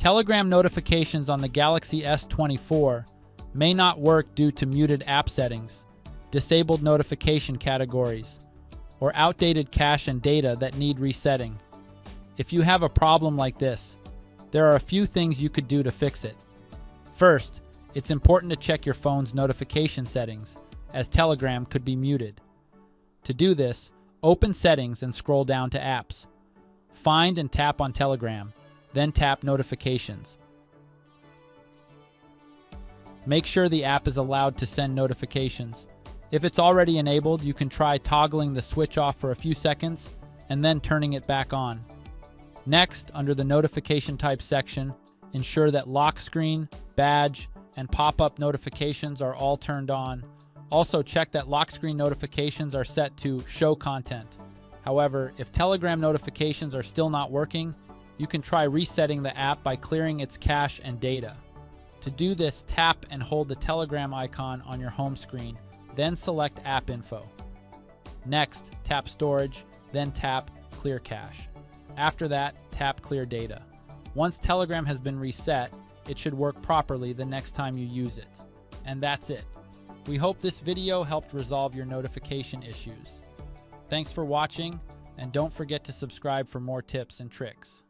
Telegram notifications on the Galaxy S24 may not work due to muted app settings, disabled notification categories, or outdated cache and data that need resetting. If you have a problem like this, there are a few things you could do to fix it. First, it's important to check your phone's notification settings, as Telegram could be muted. To do this, open Settings and scroll down to Apps. Find and tap on Telegram, then tap Notifications. Make sure the app is allowed to send notifications. If it's already enabled, you can try toggling the switch off for a few seconds and then turning it back on. Next, under the notification type section, ensure that lock screen, badge, and pop-up notifications are all turned on. Also, check that lock screen notifications are set to show content. However, if Telegram notifications are still not working, you can try resetting the app by clearing its cache and data. To do this, tap and hold the Telegram icon on your home screen, then select App Info. Next, tap Storage, then tap Clear Cache. After that, tap Clear Data. Once Telegram has been reset, it should work properly the next time you use it. And that's it. We hope this video helped resolve your notification issues. Thanks for watching, and don't forget to subscribe for more tips and tricks.